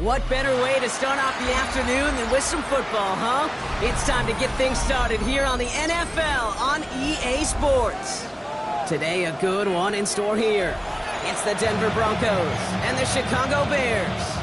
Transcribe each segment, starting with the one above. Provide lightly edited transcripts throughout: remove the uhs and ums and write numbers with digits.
What better way to start off the afternoon than with some football, huh? It's time to get things started here on the NFL on EA Sports. Today, a good one in store here. It's the Denver Broncos and the Chicago Bears.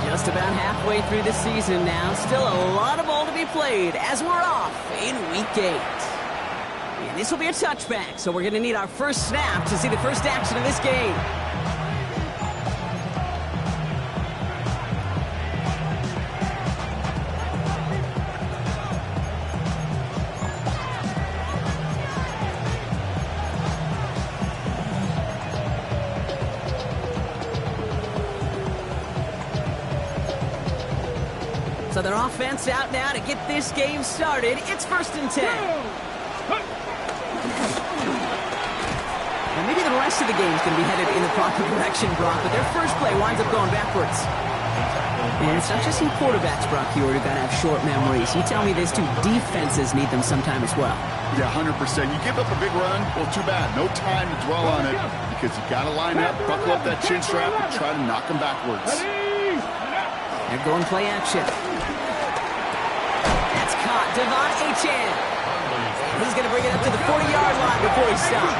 Just about halfway through the season now. Still a lot of ball to be played as we're off in Week 8. And this will be a touchback, so we're going to need our first snap to see the first action of this game. So their offense out now to get this game started. It's 1st and 10. Now maybe the rest of the game is going to be headed in the proper direction, Brock, but their first play winds up going backwards. And it's not just in quarterbacks, Brock, who are going to have short memories. You tell me this too, defenses need them sometime as well. Yeah, 100%. You give up a big run, well, too bad. No time to dwell on it because you got to line up, buckle up that chin strap, and try to knock them backwards. They're going play action. Caught Devon Achane. He's going to bring it up to the 40-yard line before he stops.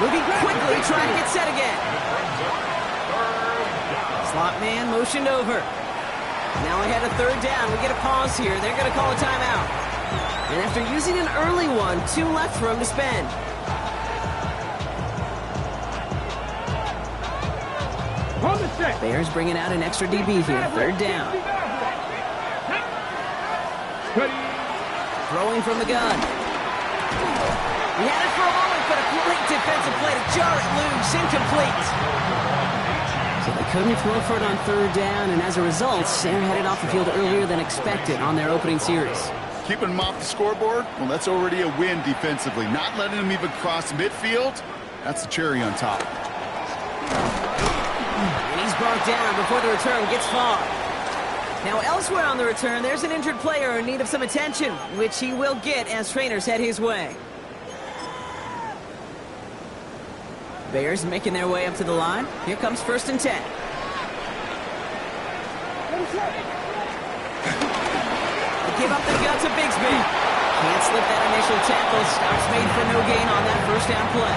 Moving quickly, trying to get set again. Slot man motioned over. Now ahead of 3rd down. We get a pause here. They're going to call a timeout. And after using an early one, 2 left for him to spend. Bears bringing out an extra DB here. 3rd down. Throwing from the gun. He had it for a moment, but a great defensive play to jar it loose. Incomplete. So they couldn't throw for it on 3rd down, and as a result, they're headed off the field earlier than expected on their opening series. Keeping them off the scoreboard, well, that's already a win defensively. Not letting them even cross midfield, that's the cherry on top. And he's brought down before the return gets far. Now, elsewhere on the return, there's an injured player in need of some attention, which he will get as trainers head his way. Bears making their way up to the line. Here comes 1st and 10. They give up the gut to Bigsby. Can't slip that initial tackle. Stops made for no gain on that 1st down play.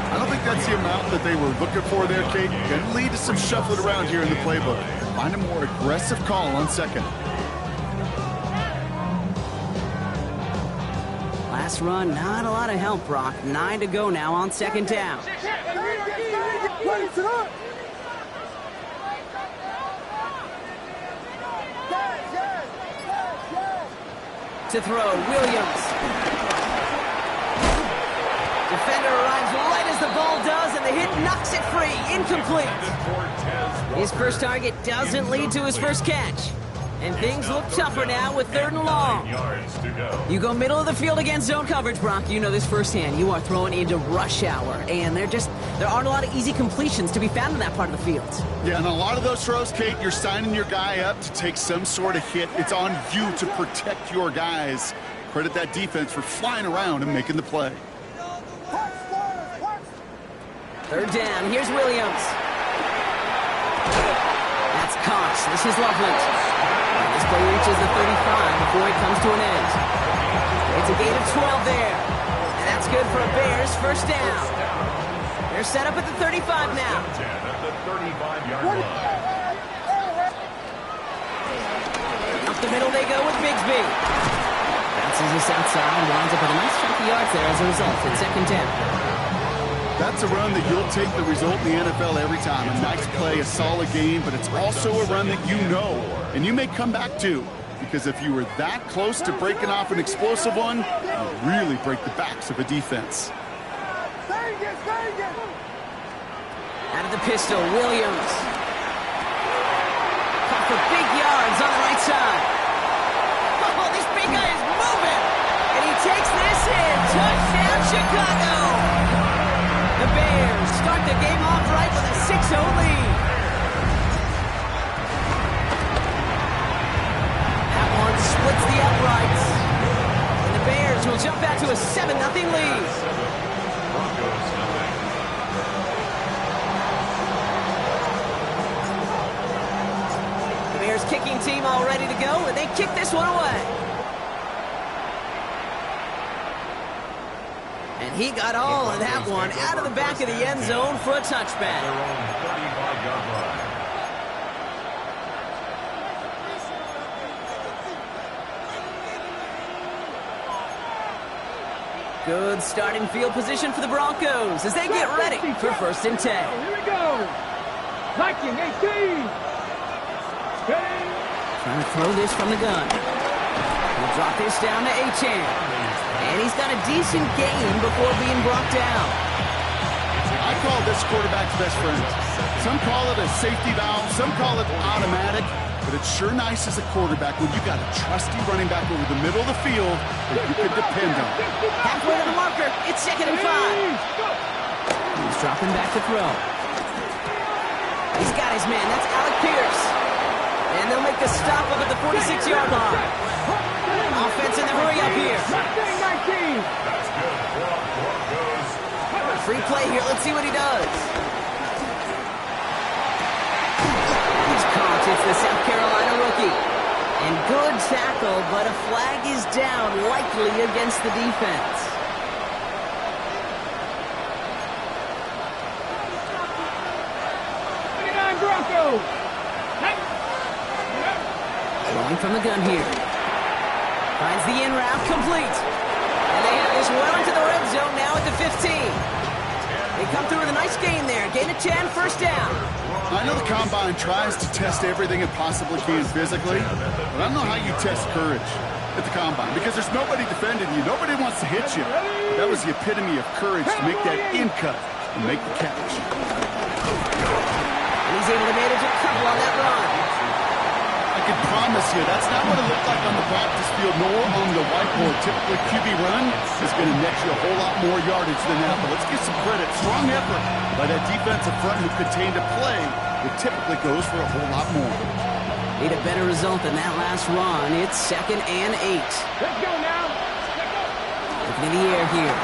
I don't think that's the amount that they were looking for there, Kate. Can lead to some shuffling around here in the playbook. Find a more aggressive call on 2nd. Last run, not a lot of help, Brock. 9 to go now on 2nd down. To throw, Williams. Defender arrives right as the ball does, and the hit knocks it free. Incomplete. His first target doesn't lead to his first catch. And things look tougher now with 3rd and long. You go middle of the field against zone coverage, Brock. You know this firsthand. You are throwing into rush hour, and there aren't a lot of easy completions to be found in that part of the field. Yeah, and a lot of those throws, Kate, you're signing your guy up to take some sort of hit. It's on you to protect your guys. Credit that defense for flying around and making the play. 3rd down. Here's Williams. That's Cox. This is Loveland. And this play reaches the 35 before it comes to an end. It's a gain of 12 there. And that's good for a Bears 1st down. They're set up at the 35 now. Up the middle they go with Bigsby. Bounces this outside and winds up with a nice chunk of yards there as a result. It's 2nd down. That's a run that you'll take the result in the NFL every time. A nice play, a solid game, but it's also a run that you know, and you may come back to. Because if you were that close to breaking off an explosive one, you really break the backs of a defense. Out of the pistol, Williams. Caught for big yards on the right side. Oh, this big guy is moving. And he takes this in. Touchdown, Chicago. the Bears start the game off right with a 6-0 lead. That one splits the uprights. And the Bears will jump out to a 7-0 lead. The Bears kicking team all ready to go, and they kick this one away. And he got all of that one out of the back of the end zone for a touchback. Good starting field position for the Broncos as they get ready for 1st and 10. Here we go. Liking 18. Trying to throw this from the gun. He'll drop this down to Achane. And he's got a decent gain before being brought down. I call this quarterback's best friend. Some call it a safety valve, some call it automatic, but it's sure nice as a quarterback when you got a trusty running back over the middle of the field that you can depend on. Halfway to the marker, it's 2nd and 5. He's dropping back to throw. He's got his man, that's Alec Pierce. And they'll make the stop up at the 46-yard line. Offense in the hurry up here. Free play here, let's see what he does. He's caught, it's the South Carolina rookie. And good tackle, but a flag is down, likely against the defense. Throwing from the gun here. Finds the in route complete. And they have this well into the red zone now at the 15. They come through with a nice gain there. Gain of 10, 1st down. I know the Combine tries to test everything it possibly can physically, but I don't know how you test courage at the Combine because there's nobody defending you. Nobody wants to hit you. But that was the epitome of courage to make that in cut and make the catch. And he's able to manage a couple on that run. I can promise you that's not what it looked like on the practice field nor on the whiteboard. Typically, QB run is going to net you a whole lot more yardage than that. But let's give some credit. Strong effort by that defensive front who contained a play that typically goes for a whole lot more. Need a better result than that last run. It's 2nd and 8. Let's go now. Looking in the air here.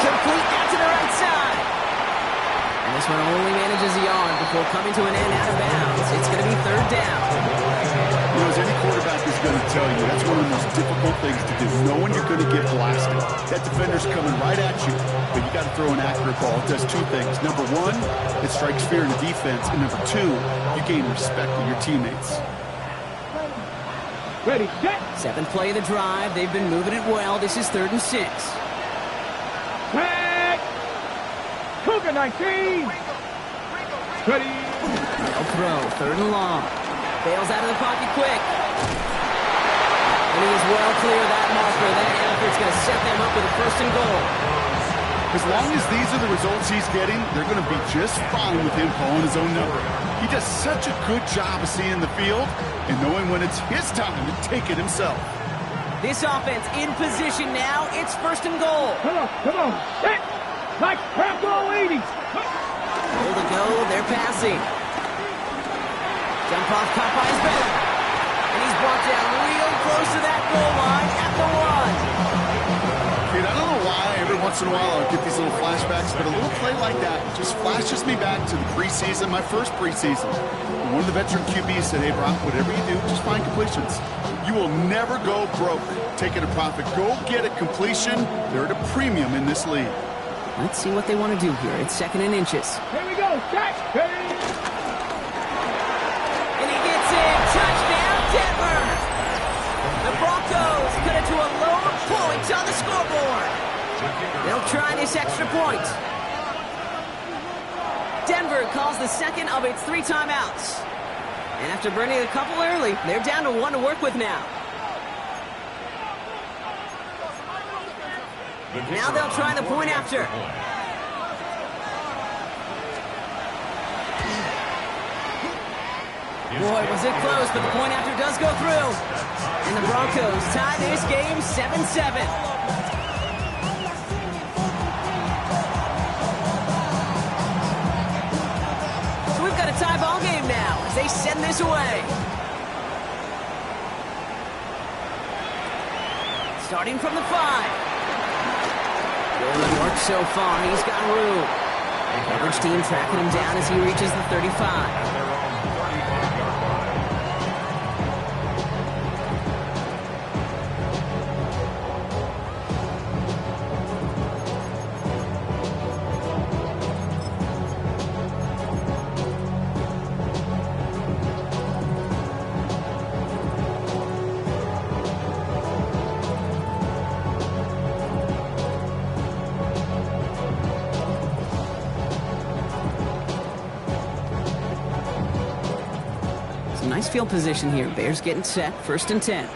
Complete out to the right side. And this one only manages a yard before coming to an end out of bounds. It's going to be 3rd down. You know, as any quarterback is going to tell you, that's one of the most difficult things to do, knowing you're going to get blasted. That defender's coming right at you, but you got to throw an accurate ball. It does 2 things. Number 1, it strikes fear in the defense, and number 2, you gain respect with your teammates. Ready, set. 7th play of the drive. They've been moving it well. This is 3rd and 6. Back. Cougar 19. Ready. They'll throw. 3rd and long. Bails out of the pocket quick. And he is well clear of that marker. That effort's going to set them up with a 1st and goal. As long as these are the results he's getting, they're going to be just fine with him calling his own number. He does such a good job of seeing the field and knowing when it's his time to take it himself. This offense in position now. It's 1st and goal. Come on. Set. Like crap all 80s. Hold to go. They're passing. Jump off caught by his back. And he's brought down real close to that goal line at the 1. Kid, I don't know why every once in a while I'll get these little flashbacks, but a little play like that just flashes me back to the preseason, my first preseason. One of the veteran QBs said, hey, Brock, whatever you do, just find completions. You will never go broke taking a profit. Go get a completion. They're at a premium in this league. Let's see what they want to do here. It's 2nd and inches. Here we go. Set. And he gets it. Touchdown, Denver. The Broncos cut it to a lone point on the scoreboard. They'll try this extra point. Denver calls the 2nd of its 3 timeouts. And after burning a couple early, they're down to 1 to work with now. Now they'll try the point after. Boy, was it close, but the point after does go through. And the Broncos tie this game 7-7. a tie ball game now as they send this away. Starting from the 5. Good work so far. He's got room. Coverage team tracking him down as he reaches the 35. Nice field position here. Bears getting set. 1st and 10.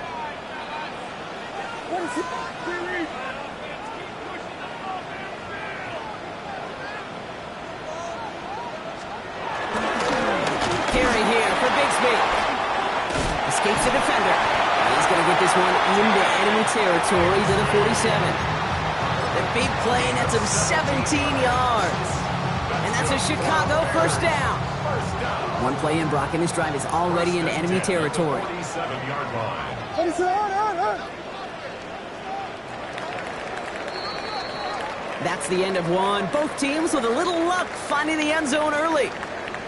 Carry here for Bigsby. Escapes the defender. He's going to get this one into enemy territory to the 47. The big play nets him 17 yards. And that's a Chicago 1st down. One play in, Brock, and his drive is already into enemy territory. That's the end of one. Both teams with a little luck finding the end zone early.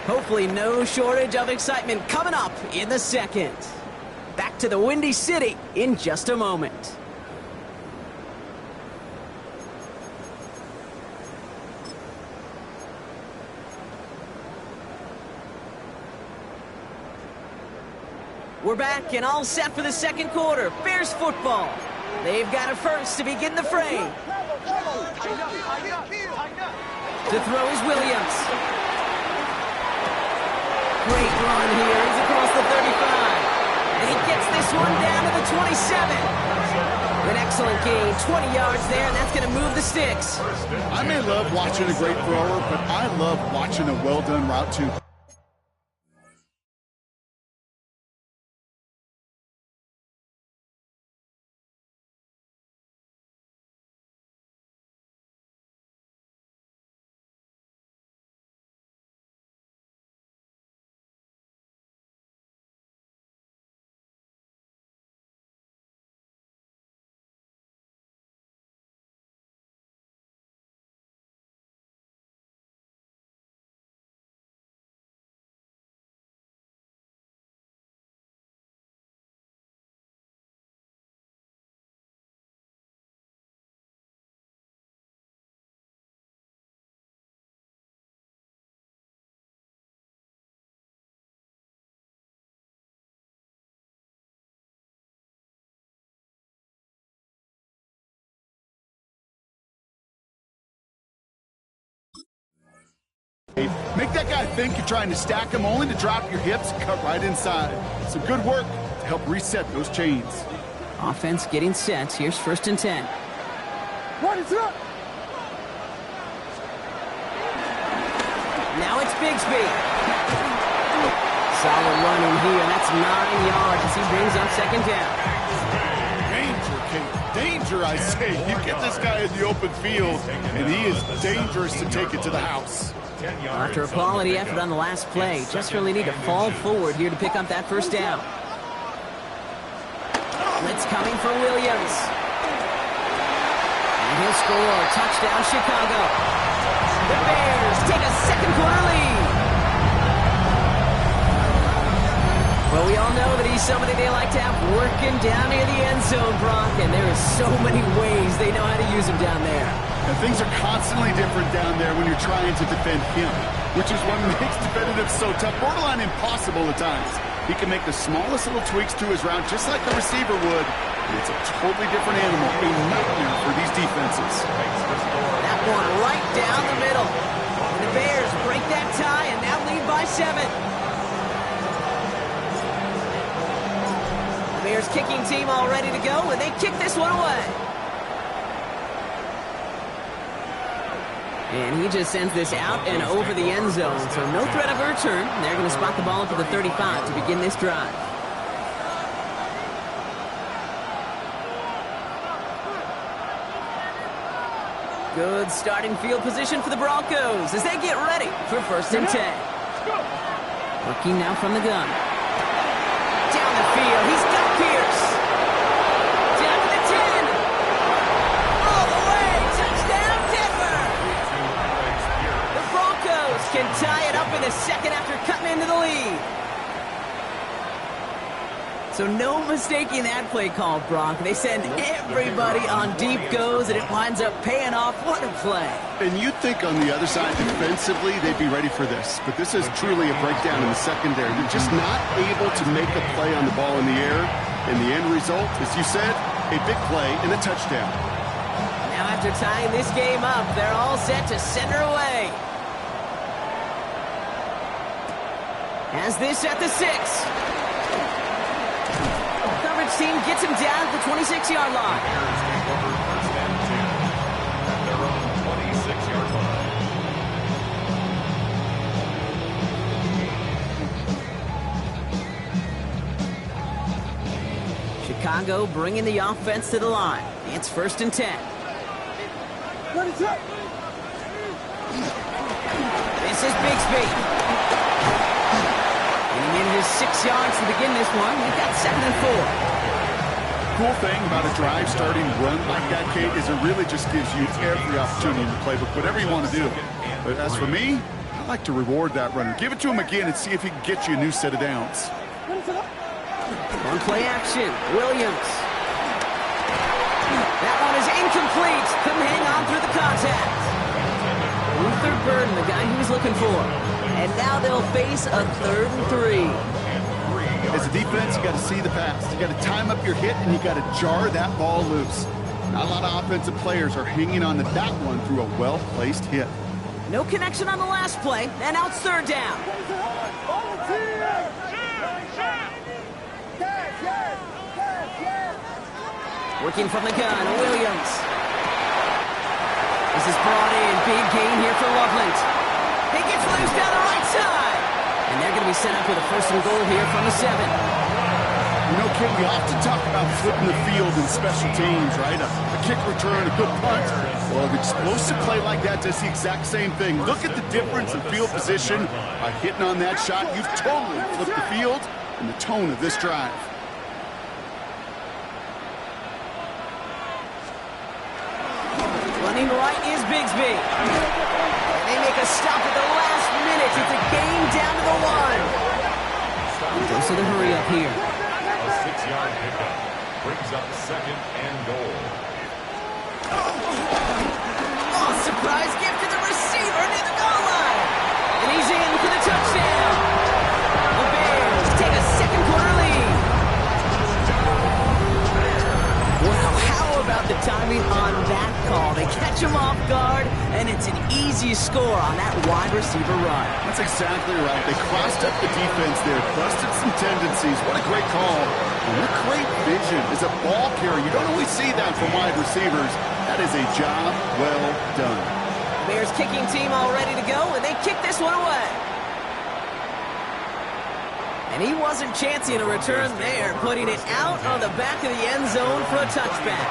Hopefully no shortage of excitement coming up in the 2nd. Back to the Windy City in just a moment. We're back and all set for the 2nd quarter. Bears football. They've got it first to begin the fray. To throw is Williams. Great run here. He's across the 35. And he gets this one down to the 27. An excellent gain. 20 yards there, and that's going to move the sticks. I may love watching a great thrower, but I love watching a well-done route too. Make that guy think you're trying to stack him, only to drop your hips and cut right inside. Some good work to help reset those chains. Offense getting set. Here's 1st and 10. What is up? Now it's Bigsby. Solid running here. That's 9 yards as he brings up 2nd down. Danger, Kate. Danger, I say. You get this guy in the open field, and he is dangerous to take it to the house. After a quality effort on the last play, just really need to fall forward here to pick up that 1st down. Blitz coming for Williams. And he'll score. Touchdown, Chicago. The Bears take a 2nd quarter lead. Well, we all know that he's somebody they like to have working down near the end zone, Brock, and there are so many ways they know how to use him down there. And things are constantly different down there when you're trying to defend him, which is what makes defensive so tough, borderline impossible at times. He can make the smallest little tweaks to his route just like the receiver would, and it's a totally different animal, a nightmare for these defenses. That one right down the middle. And the Bears break that tie and now lead by 7. The Bears kicking team all ready to go, and they kick this one away. And he just sends this out and over the end zone, so no threat of a return. They're going to spot the ball to the 35 to begin this drive. Good starting field position for the Broncos as they get ready for 1st and 10. Working now from the gun. Down the field. He's got Pierce. Down to the 10. All the way. Touchdown, Denver. The Broncos can tie it up in the second after cutting into the lead. So no mistaking that play call, Bronk. They send everybody on deep goes, and it winds up paying off. What a play. And you'd think on the other side, defensively, they'd be ready for this. But this is truly a breakdown in the secondary. They're just not able to make a play on the ball in the air. And the end result, as you said, a big play and a touchdown. Now after tying this game up, they're all set to send her away. Has this at the 6. Coverage team gets him down at the 26-yard line. Chicago bringing the offense to the line. It's 1st and 10. This is Bigsby. And he needed his 6 yards to begin this one. We've got 2nd and 4. Cool thing about a drive starting run like that, Kate, is it really just gives you every opportunity in the playbook, whatever you want to do. But as for me, I like to reward that runner. Give it to him again and see if he can get you a new set of downs. On play action, Williams. That one is incomplete. Couldn't hang on through the contact. Luther Burden, the guy he was looking for. And now they'll face a 3rd and 3. As a defense, you got to see the pass. You got to time up your hit, and you got to jar that ball loose. Not a lot of offensive players are hanging on to that one through a well-placed hit. No connection on the last play, and now it's 3rd down. Working from the gun, Williams. This is brought in. Big gain here for Loveland. He gets loose down the right side. And they're going to be set up with a 1st and goal here from the 7. You know, Kim, we often talk about flipping the field in special teams, right? A kick return, a good punt. Well, an explosive play like that does the exact same thing. Look at the difference in field position. By hitting on that shot, you've totally flipped the field and the tone of this drive. Running right is Bigsby. And they make a stop at the last minute. It's a game down to the 1. Goes to the hurry up here. A 6-yard pickup brings up 2nd and goal. Oh, surprise gift to the receiver near the goal line. And he's in for the touchdown. The Bears take a 2nd quarter lead. Wow, how about the timing on that call? They catch him off guard, and it's an easy score on that wide receiver run. That's exactly right. They crossed up the defense there, busted some tendencies. What a great call. And what great vision as a ball carrier. You don't always see that from wide receivers. That is a job well done. Bears kicking team all ready to go, and they kick this one away. And he wasn't chancing a return there, putting it out on the back of the end zone for a touchback.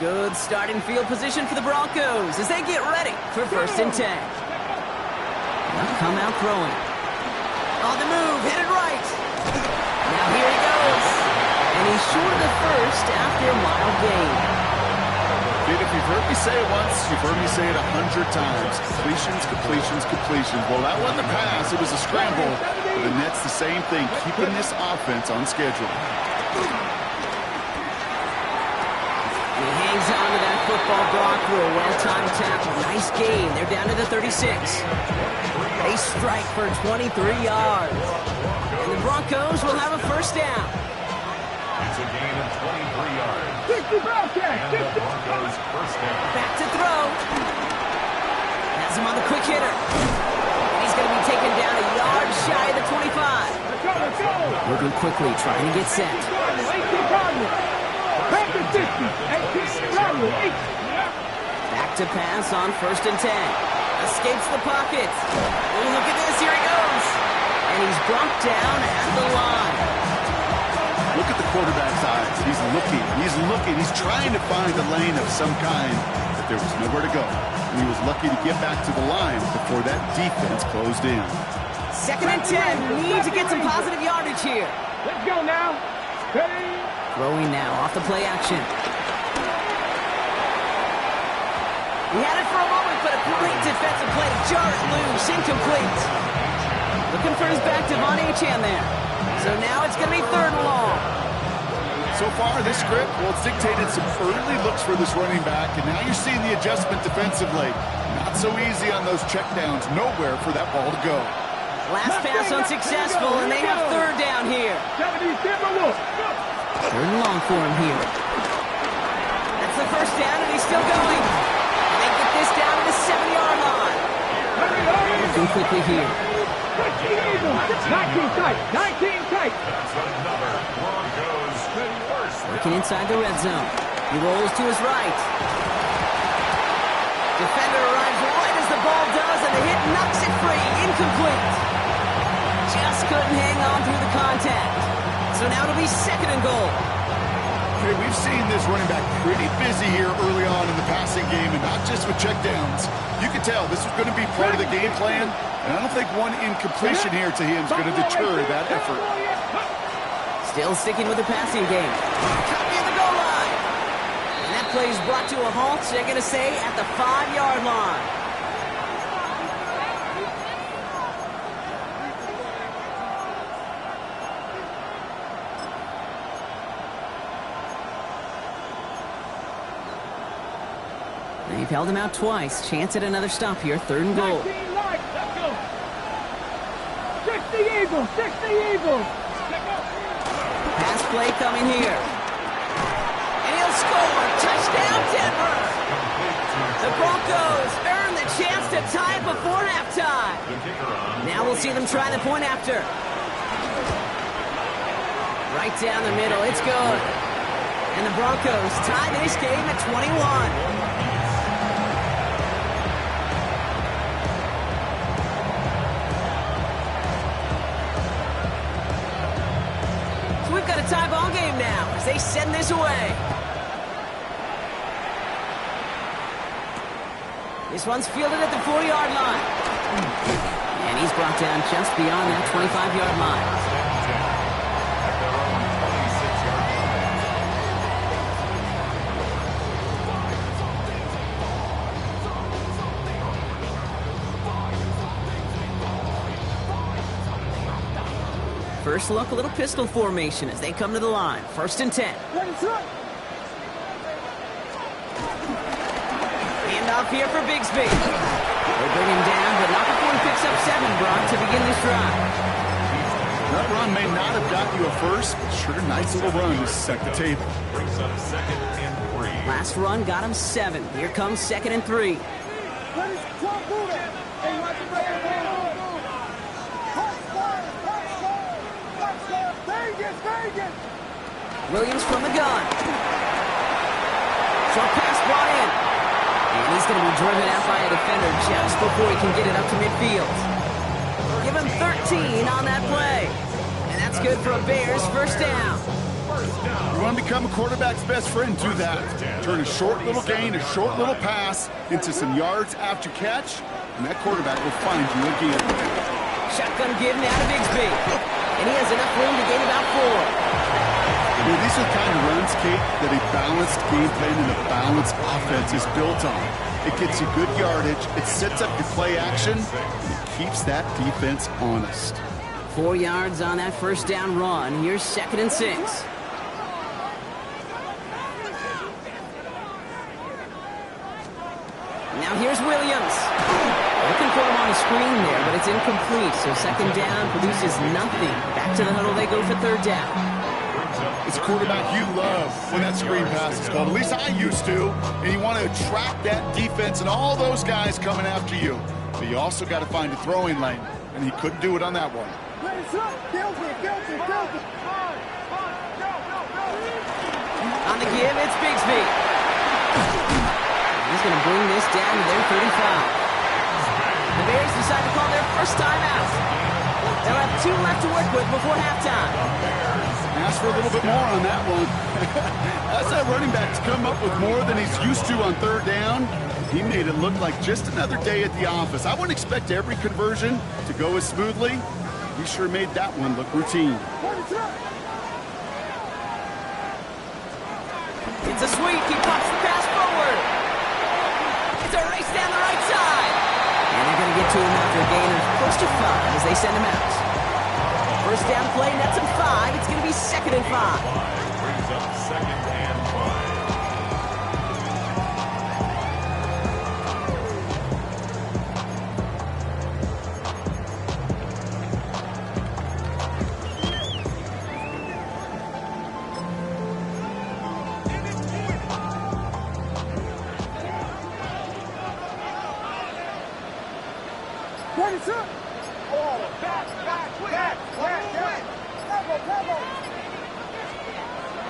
Good starting field position for the Broncos as they get ready for 1st and 10. They'll come out throwing. On the move, headed right. Now here he goes. And he's short of the 1st after a mild gain. Dude, if you've heard me say it once, you've heard me say it 100 times. Completions, completions, completions. Well, that wasn't a pass. It was a scramble. But the Nets, the same thing, keeping this offense on schedule. He hangs on to that football block for a well-timed tackle. Nice gain. They're down to the 36. They strike for 23 yards. And the Broncos will have a 1st down. It's a gain of 23 yards. 60 Broncos! And the Broncos 1st down. Back to throw. Has him on the quick hitter. And he's going to be taken down a yard shy of the 25. Let's go, let's go! Moving quickly, trying to get set. 18 Cardinals! Back to 50! 18 Cardinals! Back to pass on 1st and 10. Escapes the pocket. Oh, look at this. Here he goes. And he's brought down at the line. Look at the quarterback's eyes. He's looking. He's trying to find a lane of some kind. but there was nowhere to go. And he was lucky to get back to the line before that defense closed in. 2nd and 10. Need to get some positive yardage here. Let's go now. Ready? Throwing now off the play action. He had it for a moment, but a great defensive play to jar it loose. Incomplete. Looking for his back, Devon Achane there. So now it's going to be 3rd and long. So far, this script, well, it's dictated some early looks for this running back, and now you're seeing the adjustment defensively. Not so easy on those checkdowns. Nowhere for that ball to go. Last pass unsuccessful, and they have 3rd down here. 3rd and long for him here. That's the 1st down, and he's still going. They get this down to the 7-yard line. Moving quickly here. 19 tight. 19 tight. Working inside the red zone. He rolls to his right. Defender arrives right as the ball does, and the hit knocks it free. Incomplete. Just couldn't hang on through the contact. So now it'll be 2nd and goal. Okay, we've seen this running back pretty busy here early on in the passing game, and not just with checkdowns. You can tell this is going to be part of the game plan, and I don't think one incompletion here to him is going to deter that effort. Still sticking with the passing game. Cut near the goal line. And that play is brought to a halt, so they're going to say at the 5-yard line. They've held him out twice. Chance at another stop here. 3rd and goal. 19 light. Let's go. 60 Eagles. 60 Eagles. Pass play coming here. And he'll score. Touchdown, Denver. The Broncos earn the chance to tie it before halftime. Now we'll see them try the point after. Right down the middle. It's good. And the Broncos tie this game at 21. We've got a tie ball game now as they send this away. This one's fielded at the 4-yard line. And he's brought down just beyond that 25-yard line. First look, a little pistol formation as they come to the line. 1st and 10. Handoff here for Bigsby. They bring him down, but not before he picks up 7, Brock, to begin this drive. That run may not have got you a first, but sure, nice little run to set the table. Brings up 2nd and 3. Last run got him 7. Here comes 2nd and 3. Williams from the gun. Short pass brought in. And he's going to be driven out by a defender just before he can get it up to midfield. Give him 13 on that play. And that's good for a Bears 1st down. You want to become a quarterback's best friend, do that. Turn a short little gain, a short little pass into some yards after catch, and that quarterback will find you again. Shotgun give now to Bigsby. And he has enough room to gain about 4. You know, these are the kind of runs, Kate, that a balanced game plan and a balanced offense is built on. It gets you good yardage, it sets up your play action, and it keeps that defense honest. 4 yards on that 1st down run. Here's 2nd and 6. Now here's Williams. Looking for him on the screen there, but it's incomplete. So 2nd down produces nothing. Back to the huddle they go for 3rd down. It's a quarterback you love when that screen pass is called. At least I used to. And you want to attract that defense and all those guys coming after you. But you also got to find a throwing lane. And he couldn't do it on that one. On the give, it's Bigsby. He's going to bring this down to their 35. The Bears decide to call their first timeout. They'll have 2 left to work with before halftime. Ask for a little bit more on that one. As that running back's come up with more than he's used to on third down, he made it look like just another day at the office. I wouldn't expect every conversion to go as smoothly. He sure made that one look routine. It's a sweep. He pops the pass forward. It's a race down the right side. And they're going to get to him after a gain of close to 5 as they send him out. First down play, nets him 5. It's going to be 2nd and 5. Brings up 2nd and 5.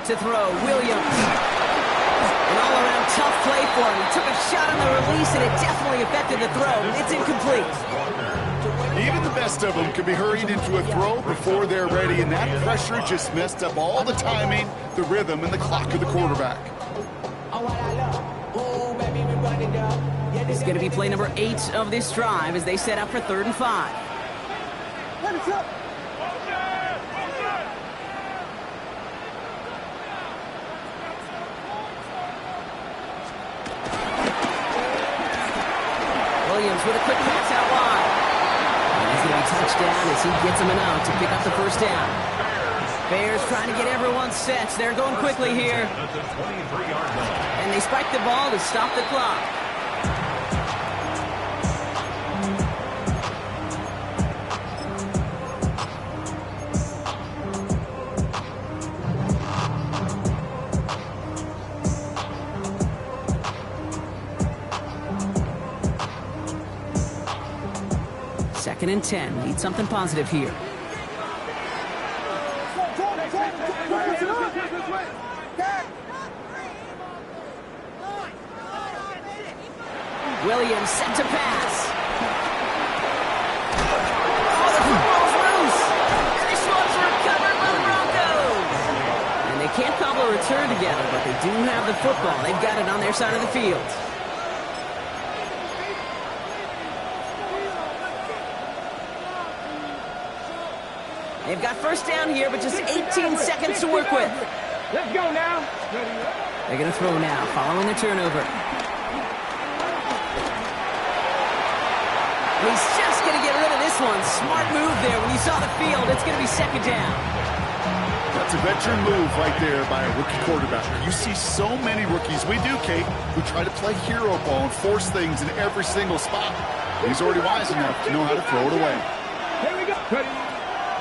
To throw, Williams. An all-around tough play for him. He took a shot on the release, and it definitely affected the throw. It's incomplete. Even the best of them can be hurried into a throw before they're ready, and that pressure just messed up all the timing, the rhythm, and the clock of the quarterback. It's going to be play number 8 of this drive as they set up for 3rd and 5. Williams with a quick pass out wide. And he's going to be touchdown as he gets him enough to pick up the first down. Bears trying to get everyone set. They're going quickly here. And they spike the ball to stop the clock. Second and 10. Need something positive here. Williams set to pass. Oh, the football's loose. And this one's recovered by the Broncos. And they can't cobble a return together, but they do have the football. They've got it on their side of the field. They've got first down here, but just 18 seconds to work with. Let's go now. They're going to throw now, following the turnover. He's just going to get rid of this one. Smart move there. When you saw the field, it's going to be 2nd down. That's a veteran move right there by a rookie quarterback. You see so many rookies, we do, Kate, who try to play hero ball and force things in every single spot. He's already wise enough to know how to throw it away. Here we go.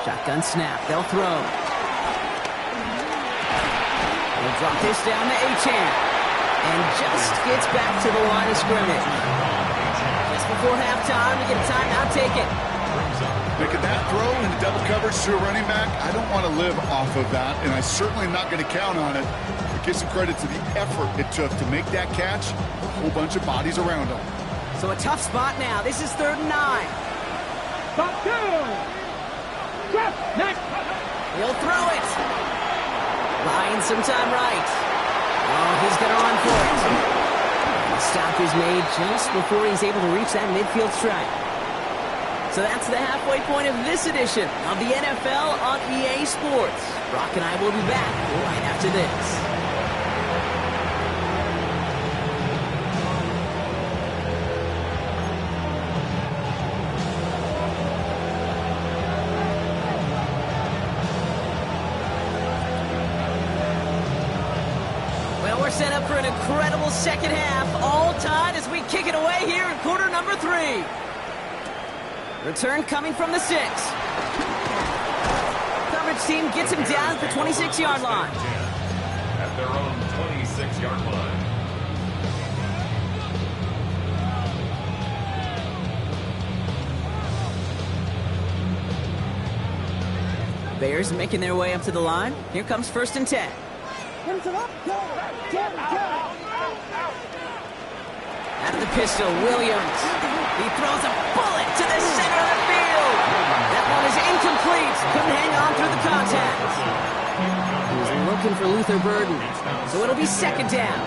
Shotgun snap. They'll throw. They'll drop this down to Achane. And just gets back to the line of scrimmage. Just before halftime to get a timeout taken. Making that throw into double coverage to a running back, I don't want to live off of that, and I certainly am not going to count on it. But give some credit to the effort it took to make that catch. A whole bunch of bodies around him. So a tough spot now. This is 3rd and 9. Stop down. He'll throw it. Buying some time right. Oh, he's going to run for it. The stop is made just before he's able to reach that midfield strike. So that's the halfway point of this edition of the NFL on EA Sports. Brock and I will be back right after this. Set up for an incredible second half, all tied as we kick it away here in quarter number 3. Return coming from the 6. Coverage team gets him down at the 26-yard line. At their own 26-yard line. Bears making their way up to the line. Here comes 1st and 10. Out of the pistol, Williams. He throws a bullet to the center of the field. That one is incomplete. Couldn't hang on through the contact. looking for Luther Burden. So it'll be second down.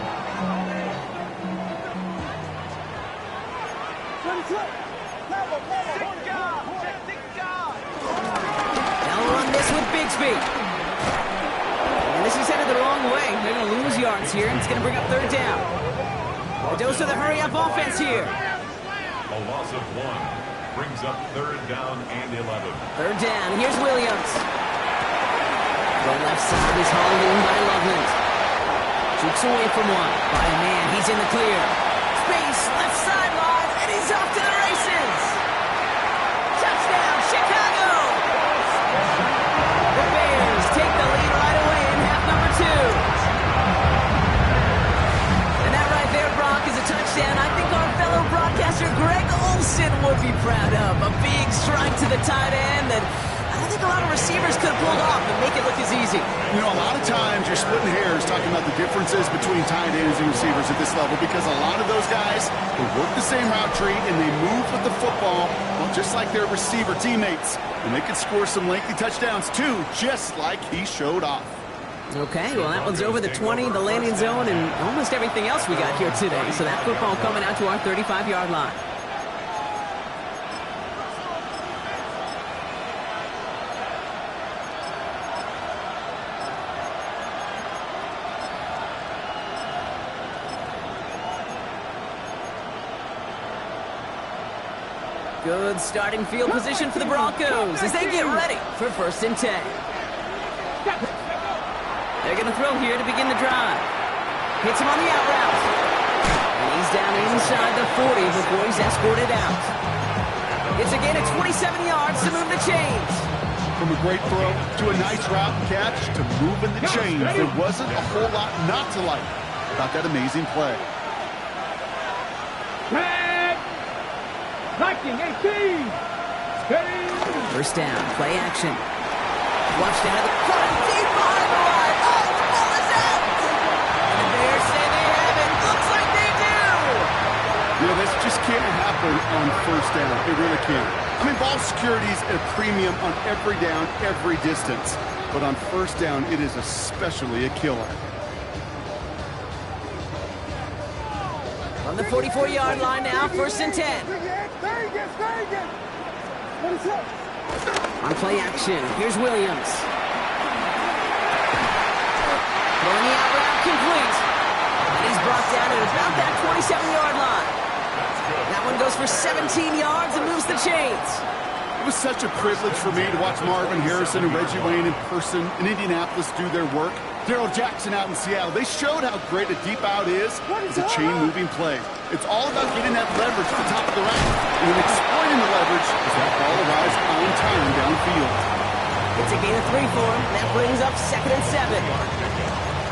They'll run this with Bigsby. And this is headed the wrong way. They're going to lose yards here, and it's going to bring up third down. A dose of the hurry-up offense here. A loss of 1 brings up third down and 11. Third down. Here's Williams. The left side is hauled in by Loveland. Jukes away from one. By a man. He's in the clear. Space. Left sideline. And he's off to the races. Touchdown, Chicago. The Bears take the lead right away in half number 2. And that right there, Brock, is a touchdown I think our fellow broadcaster Greg Olsen would be proud of. A big strike to the tight end that I think a lot of receivers could have pulled off and make it look as easy. You know, a lot of times you're splitting hairs talking about the differences between tight ends and receivers at this level because a lot of those guys, they work the same route tree and they move with the football, well, just like their receiver teammates. And they can score some lengthy touchdowns too, just like he showed off. Okay, well, that one's over the 20, the landing zone, and almost everything else we got here today. So that football coming out to our 35-yard line. Good starting field position for the Broncos as they get ready for 1st and 10. They're going to throw here to begin the drive. Hits him on the out route. And he's down inside the 40 before he's escorted out. It's a gain of 27 yards to move the chains. From a great throw to a nice route catch to moving the chains, there wasn't a whole lot not to like about that amazing play. Blocking 18. Steady. First down, play action. Watch down the front, deep behind the line. Oh, the ball is out. And the Bears say they have it. Looks like they do. You know, this just can't happen on first down. It really can't. I mean, ball security is a premium on every down, every distance. But on first down, it is especially a killer. On the 44-yard line now, 1st and 10. On play action, here's Williams. Throwing the out route complete. And he's brought down at about that 27-yard line. That one goes for 17 yards and moves the chains. It was such a privilege for me to watch Marvin Harrison and Reggie Wayne in person in Indianapolis do their work. Darrell Jackson out in Seattle. They showed how great a deep out is as a chain-moving play. It's all about getting that leverage to the top of the route and then exploiting the leverage as that ball arrives on time downfield. It's a gain of 3 for him. That brings up 2nd and 7.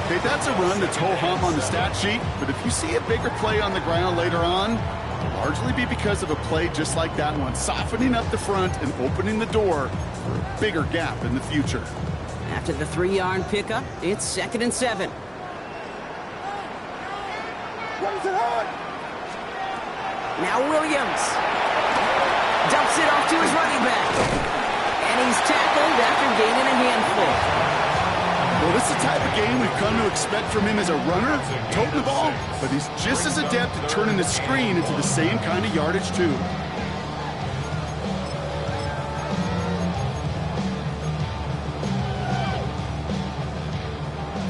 Okay, that's a run that's ho-hum on the stat sheet, but if you see a bigger play on the ground later on, it'll largely be because of a play just like that one, softening up the front and opening the door for a bigger gap in the future. After the 3-yard pickup, it's 2nd and 7. Now Williams dumps it off to his running back. And he's tackled after gaining a handful. Well, this is the type of game we've come to expect from him as a runner, toting the ball, but he's just as adept at turning the screen into the same kind of yardage, too.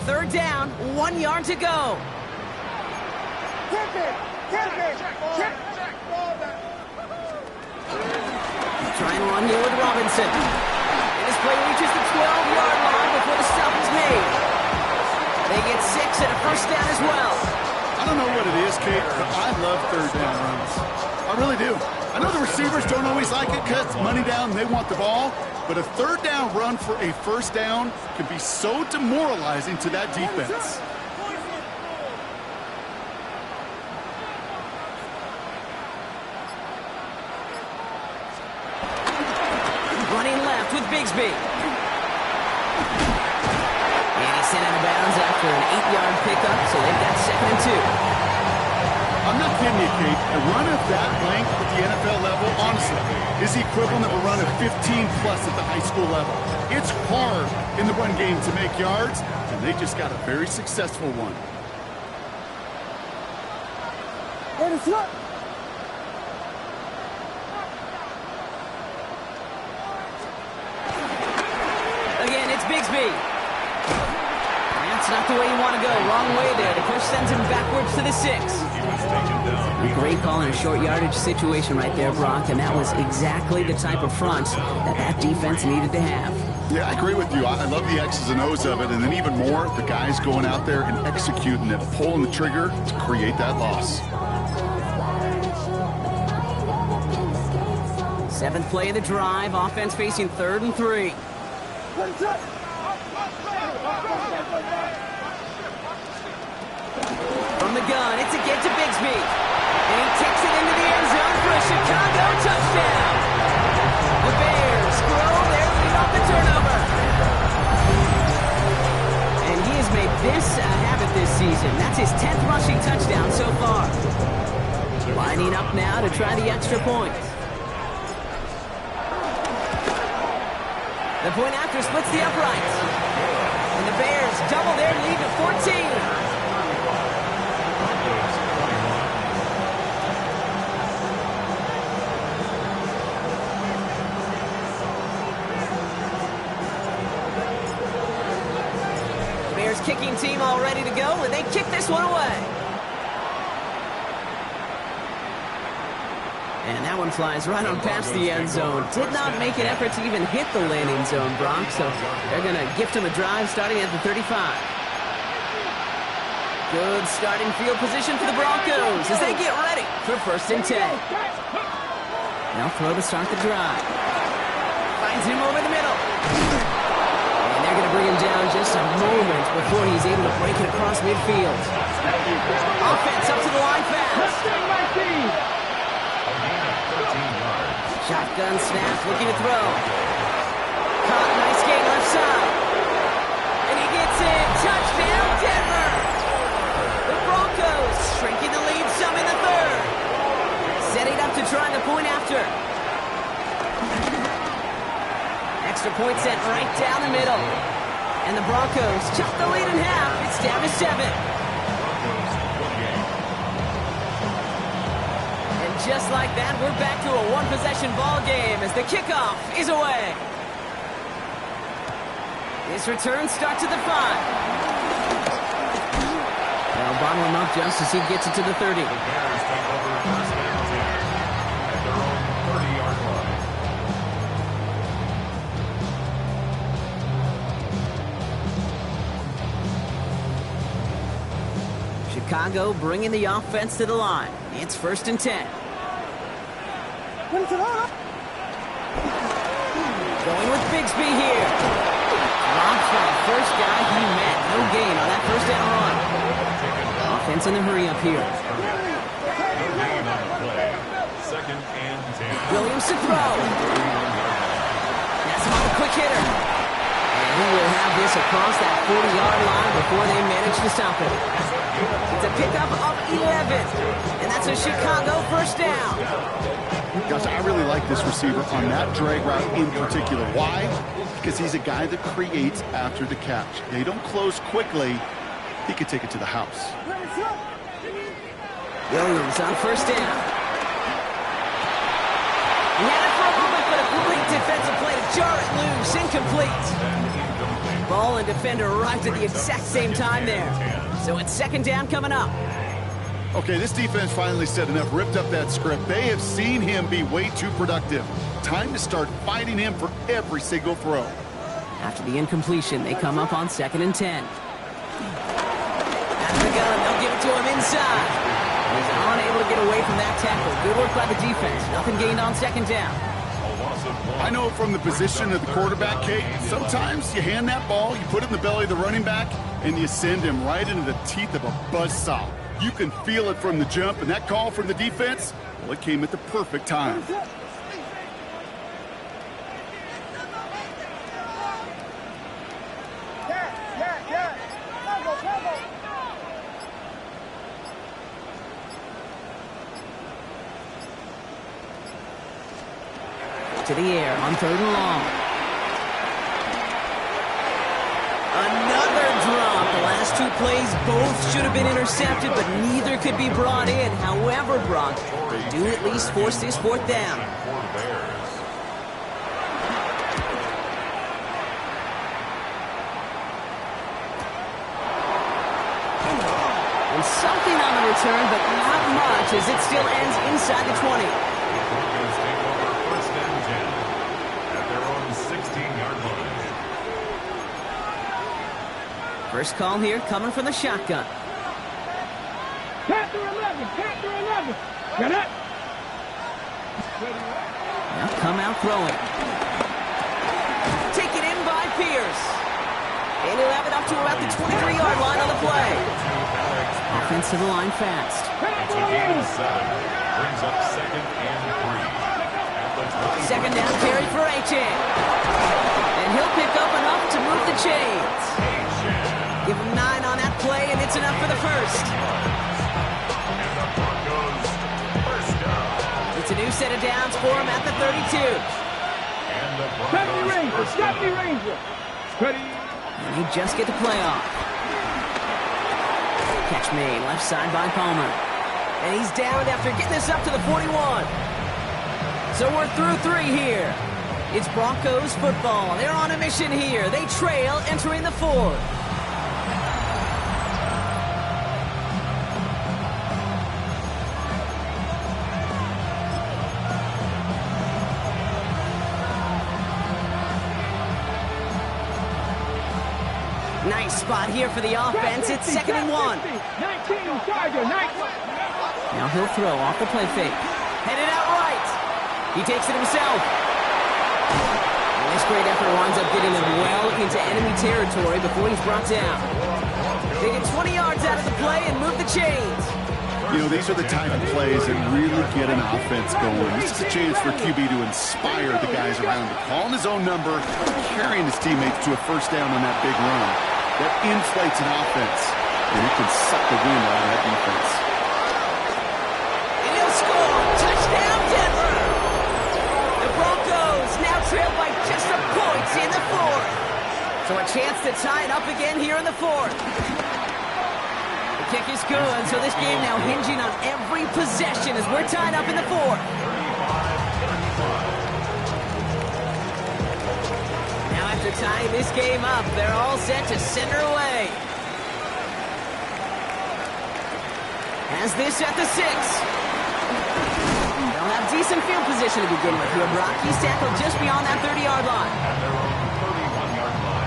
Third down, 1 yard to go. Try and run here with Robinson. And his play reaches the 12-yard line before the stop is made. They get 6 and a first down as well. I don't know what it is, Kate, but I love third down runs. I really do. I know the receivers don't always like it because it's money down and they want the ball, but a third down run for a first down can be so demoralizing to that defense. Running left with Bigsby. And he's sent out of bounds after an 8-yard pickup, so they've got 2nd and 2. I I'm not kidding you, Kate. A run of that length at the NFL level, honestly, is the equivalent of a run of 15-plus at the high school level. It's hard in the run game to make yards, and they just got a very successful one. Again, it's Bigsby. That's not the way you want to go. Wrong way there. The push sends him backwards to the 6. A great call in a short yardage situation right there, Brock, and that was exactly the type of front that defense needed to have. Yeah, I agree with you. I love the X's and O's of it, and then even more, the guys going out there and executing it, pulling the trigger to create that loss. 7th play of the drive. Offense facing 3rd and 3. From the gun, it's a get to Bigsby. And he takes it into the end zone for a Chicago touchdown. The Bears grow their lead off the turnover. And he has made this a habit this season. That's his 10th rushing touchdown so far. Lining up now to try the extra point. The point after splits the uprights. And the Bears double their lead to 14. Kicking team all ready to go, and they kick this one away. And that one flies right on past the end zone. Did not make an effort to even hit the landing zone, Brock, so they're going to gift him a drive starting at the 35. Good starting field position for the Broncos as they get ready for 1st and 10. They'll throw to start the drive. Finds him over the middle. They're going to bring him down just a moment before he's able to break it across midfield. Offense up to the line fast. Shotgun snap, looking to throw. Caught, nice gain left side. And he gets it. Touchdown, Denver. The Broncos shrinking the lead some in the 3rd. Setting up to try the point after. Extra point set right down the middle. And the Broncos chop the lead in half. It's down to 7. And just like that, we're back to a one-possession ball game as the kickoff is away. This return starts at the 5. They'll bottle him up just as he gets it to the 30. Chicago bringing the offense to the line. It's 1st and 10. Going with Bigsby here. Drops for the first guy he met. No gain on that 1st down run. Offense in the hurry up here. Williams to throw. That's him on the quick hitter. And he will have this across that 40-yard line before they manage to stop it. It's a pickup of 11, and that's a Chicago 1st down. Gosh, I really like this receiver on that drag route in particular. Why? Because he's a guy that creates after the catch. They don't close quickly. He could take it to the house. Williams on 1st down. He had it for a moment, but a great defensive play to jar it loose. Incomplete. Ball and defender arrived at the exact same time there. So it's 2nd down coming up. Okay, this defense finally said enough, ripped up that script. They have seen him be way too productive. Time to start fighting him for every single throw. After the incompletion, they come up on 2nd and 10. Out of the gun, they'll give it to him inside. He's unable to get away from that tackle. Good work by the defense. Nothing gained on 2nd down. I know from the position of the quarterback, Kate, sometimes you hand that ball, you put it in the belly of the running back, and you send him right into the teeth of a buzzsaw. You can feel it from the jump, and that call from the defense, well, it came at the perfect time. To the air on 3rd and long. Another drop. The last two plays both should have been intercepted, but neither could be brought in. However, Brock, they do at least force this 4th down. And something on the return, but not much, as it still ends inside the 20. Broncos take over 1st and 10 at their own 16-yard line. First call here coming from the shotgun. Panther 11, Panther 11. Got it. Now come out throwing. Taken in by Pierce. And he'll have it up to about the 23-yard line on the play. Offensive line fast. It's a gain of 7. Brings up 2nd and 3. At the 2nd down carry for Achane. And he'll pick up enough to move the chains. Give him 9 on that play, and it's enough for the first. And the Broncos first down. It's a new set of downs for him at the 32. And the Stop the Broncos Ranger, first stop the down. Ranger. Ready. And he just get the play off. Catch made, left side by Palmer. And he's down after getting this up to the 41. So we're through 3 here. It's Broncos football. They're on a mission here. They trail entering the 4th. Nice spot here for the offense. It's 2nd and 1. 19, Charger, 19. Now he'll throw off the play fake. Headed out right. He takes it himself. And this great effort winds up getting him well into enemy territory before he's brought down. They get 20 yards out of the play and move the chains. You know, these are the type of plays that really get an offense going. This is a chance for QB to inspire the guys around him. Calling his own number, carrying his teammates to a first down on that big run. That inflates an offense, and it can suck the wind out of that defense. And he'll score! Touchdown, Denver! The Broncos now trail by just a point in the 4th. So a chance to tie it up again here in the 4th. The kick is good, so this game now hinging on every possession as we're tied up in the 4th. Now after tying this game up, they're all set to send her away. Has this at the 6. They'll have decent field position to begin with here, Brock. He's tackled just beyond that 30-yard line. At their own 31-yard line.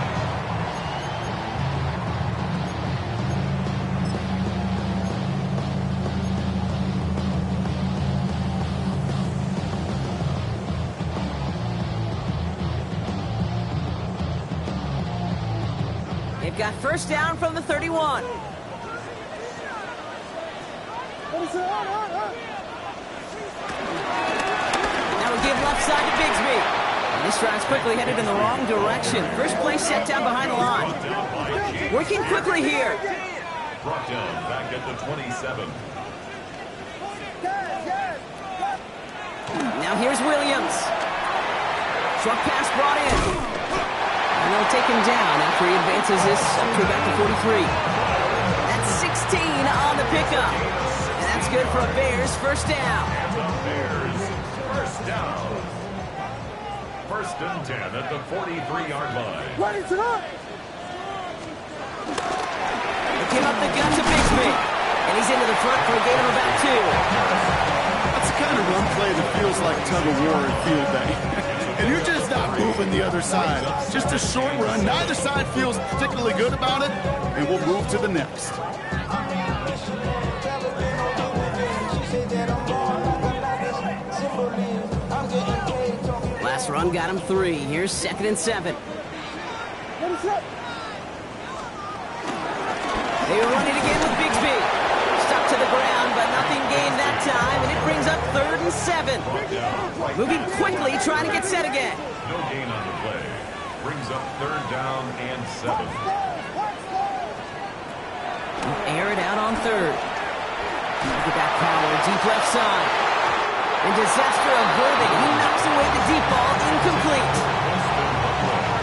They've got first down from the 31. Now we give left side to Bigsby. And this drive's quickly headed in the wrong direction. First play set down behind the line. Working quickly here. Brought down back at the 27. Now here's Williams. Short pass brought in. And they'll take him down after he advances this up to about the 43. That's 16 on the pickup. And that's good for a Bears first down. And the Bears first down. 1st and 10 at the 43-yard line. Ready to run. They give up the gun to Bigsby. And he's into the front for a gain of about 2. That's the kind of run play that feels like tug-of-war in field day. And you're just not moving the other side. Just a short run. Neither side feels particularly good about it, and we'll move to the next. Last run got him 3. Here's 2nd and 7. They run it again with Bigsby. Stuck to the ground, but nothing gained that time, and it brings up 3rd and 7. Moving quickly, trying to get set again. No gain on the play. Brings up 3rd down and 7. Air it out on 3rd. Look at that power, deep left side. And disaster averted. He knocks away the deep ball, incomplete.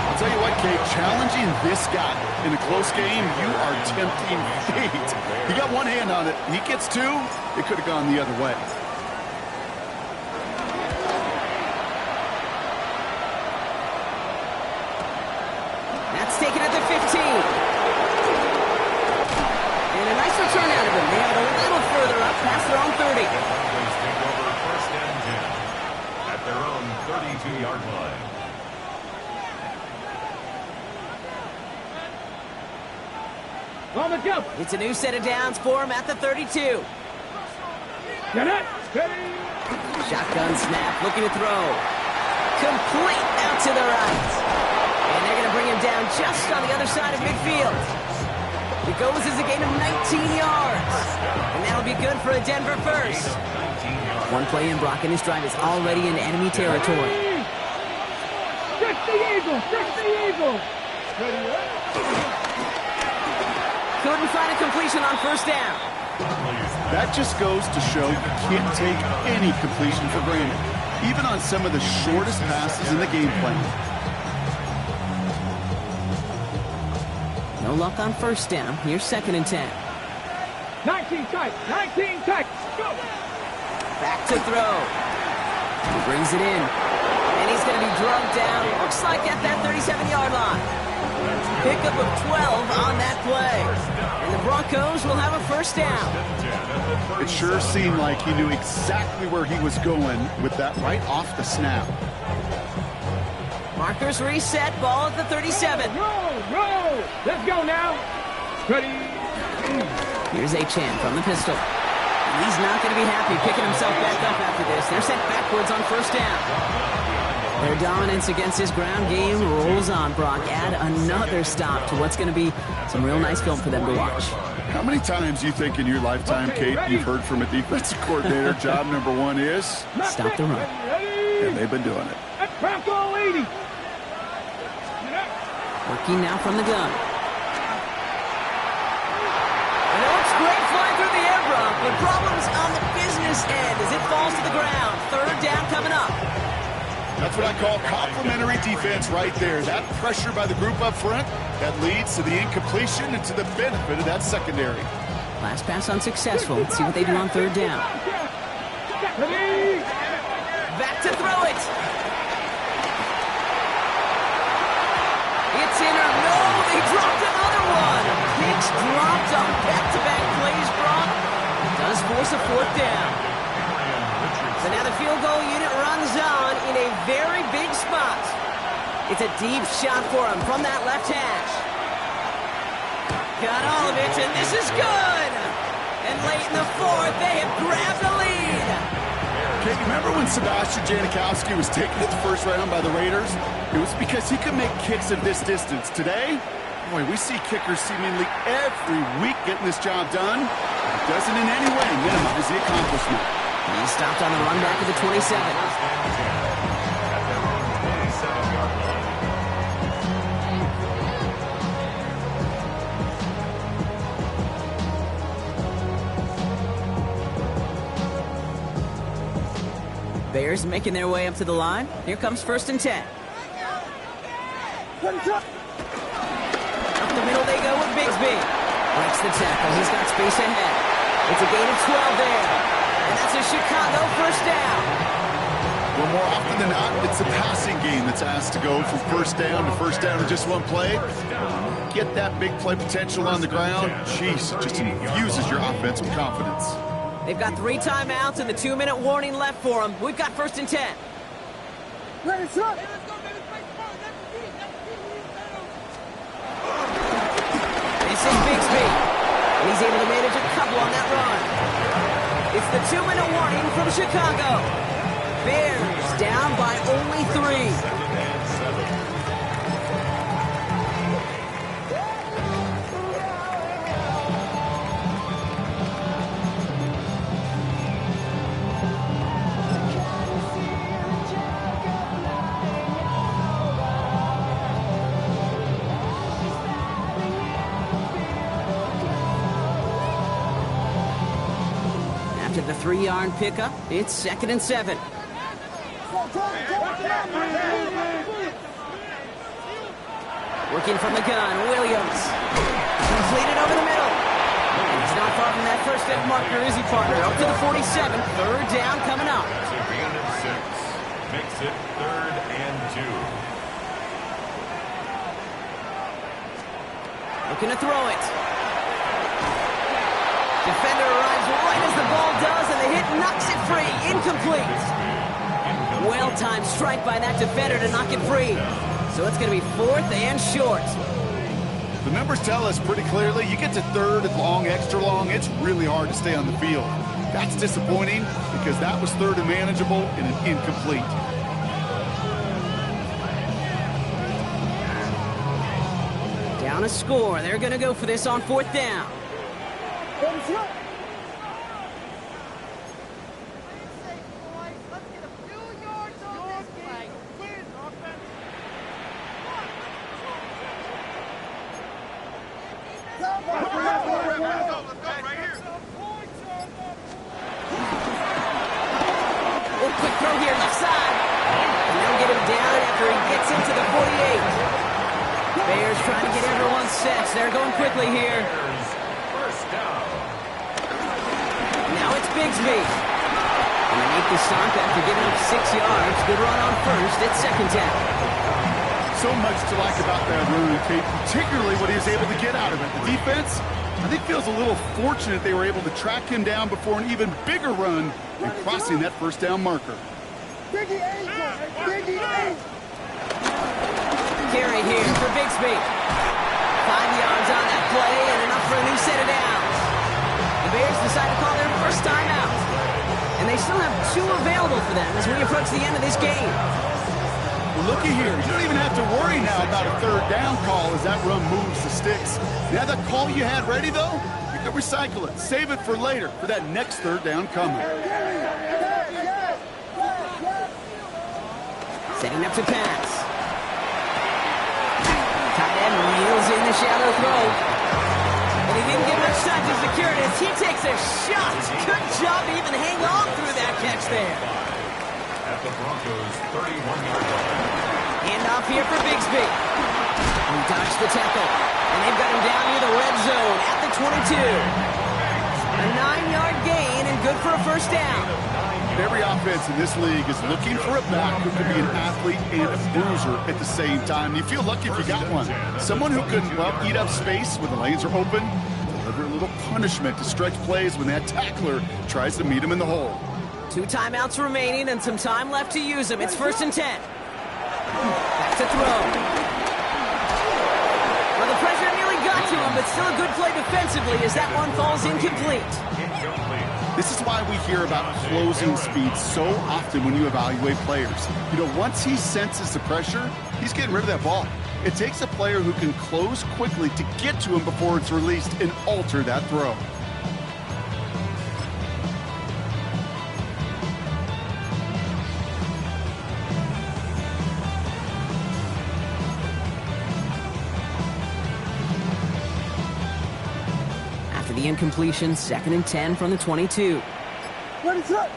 I'll tell you what, Kate, challenging this guy in a close game, you are tempting fate. He got one hand on it. He gets two. It could have gone the other way. That's taken at the 15. And a nice return out of him. They have it a little further up past their own 30. Cowboys take over first and 10 at their own 32-yard line. On the jump. It's a new set of downs for him at the 32. Get it. Steady. Shotgun snap, looking to throw. Complete out to the right. And they're going to bring him down just on the other side of midfield. It goes as a gain of 19 yards. And that'll be good for a Denver first. One play in, Brock, and his drive is already in enemy territory. Trick the eagle. Trick the eagle. Couldn't find a completion on first down. That just goes to show you can't take any completion for granted, even on some of the shortest passes in the game plan. No luck on first down. Here's second and 10. 19 tight. 19 tight. Go. Back to throw. He brings it in. And he's going to be drugged down. Looks like at that 37-yard line. Pickup of 12 on that play. And the Broncos will have a first down. It sure seemed like he knew exactly where he was going with that right off the snap. Markers reset, ball at the 37. Roll. Let's go now. Ready. Here's Achane from the pistol. He's not going to be happy picking himself back up after this. They're sent backwards on first down. Their dominance against his ground game rolls on, Brock. Add another stop to what's going to be some real nice film for them to watch. How many times do you think in your lifetime, Kate, you've heard from a defensive coordinator, job number one is? Stop the run. And they've been doing it. Bronco 80. Working now from the gun. And it looks great flying through the air, Brock, but problems on the business end as it falls to the ground. Third down coming up. That's what I call complimentary defense right there. That pressure by the group up front, that leads to the incompletion and to the benefit of that secondary. Last pass unsuccessful. Let's see what they do on third down. Back to throw it. It's in or no, they dropped another one. Hicks dropped on back-to-back plays, Brock. Does force a fourth down. So now the field goal unit runs on in a very big spot. It's a deep shot for him from that left hash. Got all of it, and this is good. And late in the fourth, they have grabbed the lead. Okay, remember when Sebastian Janikowski was taken at the first round by the Raiders? It was because he could make kicks at this distance. Today, boy, we see kickers seemingly every week getting this job done. It doesn't in any way minimize the accomplishment. He stopped on the run back of the 27. Bears making their way up to the line. Here comes first and 10. Up the middle they go with Bigsby. Breaks the tackle. He's got space ahead. It's a gain of 12 there. And that's a Chicago first down. Well, more often than not, it's the passing game that's asked to go from first down to first down in just one play. Get that big play potential on the ground. Jeez, it just infuses your offense with confidence. They've got 3 timeouts and the 2-minute warning left for them. We've got first and 10. Let's up. This is Bigsby. And he's able to manage a couple on that run. It's the 2-minute warning from Chicago. Bears down by only 3. 3-yard pickup. It's 2nd and 7. Working from the gun, Williams. Completed over the middle. And he's not far from that first down marker, is he, partner? Up to the 47. 3rd down coming up. It's a gain of 6. Makes it 3rd and 2. Looking to throw it. Defender arrives right as the ball does, and the hit knocks it free. Incomplete. Well-timed strike by that defender to knock it free. So it's going to be 4th and short. The numbers tell us pretty clearly, you get to 3rd and long, extra long, it's really hard to stay on the field. That's disappointing because that was 3rd and manageable and an incomplete. Down a score. They're going to go for this on 4th down. Quick throw here, left side. And they'll get him down after he gets into the 48. Bears trying to get everyone set. They're going quickly here. First down. Now it's Bigsby. And they make the stop after giving up 6 yards. Good run on first. It's 2nd down. So much to like about that run, Kate, particularly what he was able to get out of it. The defense, I think, feels a little fortunate they were able to track him down before an even bigger run and crossing that 1st down marker. Biggie Angel! Biggie Angel! Carry here for Bigsby. 5 yards on that play and enough for a new set of downs. The Bears decide to call their first timeout. And they still have 2 available for them as we approach the end of this game. Well, looky here. You don't even have to worry now about a 3rd down call as that run moves the sticks. Now that call you had ready, though, you can recycle it. Save it for later for that next 3rd down coming. Setting up to pass. Tight end reels in the shallow throw. And he didn't get much time to secure it as he takes a shot. Good job to even hang on through that catch there. At the Broncos' 31-yard line. Hand off here for Bigsby. He dodged the tackle. And they've got him down near the red zone at the 22. A 9-yard gain and good for a first down. Every offense in this league is looking for a back who can be an athlete and a bruiser at the same time. You feel lucky if you got one. Someone who can, well, eat up space when the lanes are open, deliver a little punishment to stretch plays when that tackler tries to meet him in the hole. 2 timeouts remaining and some time left to use them. It's 1st and 10. Back to throw. Well, the pressure nearly got to him, but still a good play defensively as that one falls incomplete. This is why we hear about closing speed so often when you evaluate players. You know, once he senses the pressure, he's getting rid of that ball. It takes a player who can close quickly to get to him before it's released and alter that throw. The incompletion, 2nd and 10 from the 22. What is up?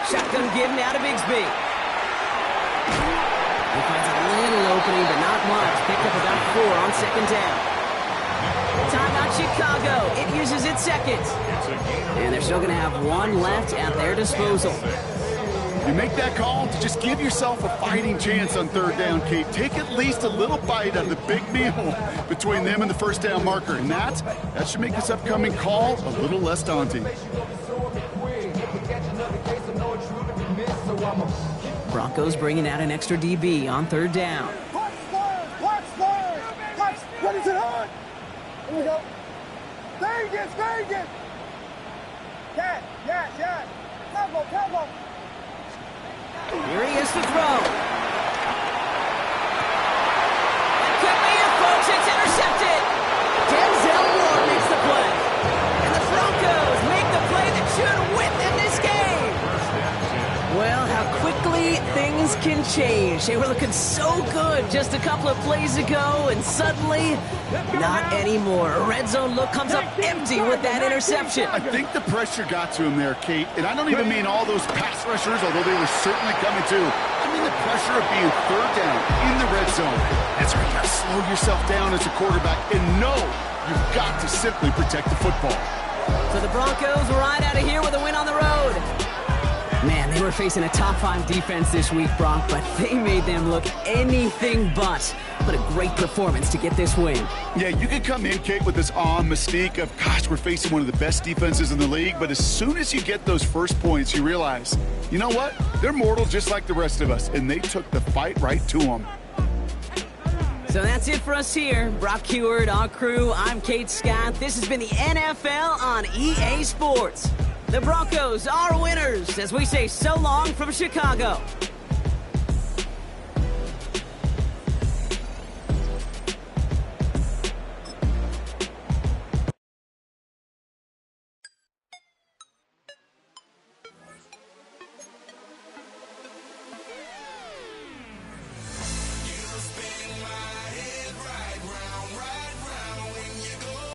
Shotgun give now to Bigsby. He finds a little opening, but not much. Picked up about 4 on 2nd down. Timeout Chicago. It uses its 2nd. And they're still going to have 1 left at their disposal. You make that call to just give yourself a fighting chance on 3rd down, Kate. Take at least a little bite out of the big meal between them and the 1st down marker. And that should make this upcoming call a little less daunting. Broncos bringing out an extra DB on 3rd down. Watch! What is it on? Here we go. Vegas! Yes! Tempo! Here he is to throw. That could be it, folks. It's intercepted. Denzel Ward makes the play. And the Broncos make the play that should win them this game. Well, how quickly things can change. They were looking so good just a couple of plays ago, and suddenly, not anymore. A red zone look comes up empty with that interception. I think the pressure got to him there, Kate. And I don't even mean all those pass rushers, although they were certainly coming too. I mean the pressure of being third down in the red zone. That's where you got to slow yourself down as a quarterback and know you've got to simply protect the football. So the Broncos ride out of here with a win on the road. Man, they were facing a top-5 defense this week, Brock, but they made them look anything but. What a great performance to get this win. Yeah, you could come in, Kate, with this mystique of, gosh, we're facing one of the best defenses in the league, but as soon as you get those first points, you realize, you know what? They're mortal just like the rest of us, and they took the fight right to them. So that's it for us here. Brock Huard, our crew, I'm Kate Scott. This has been the NFL on EA Sports. The Broncos are winners as we say so long from Chicago.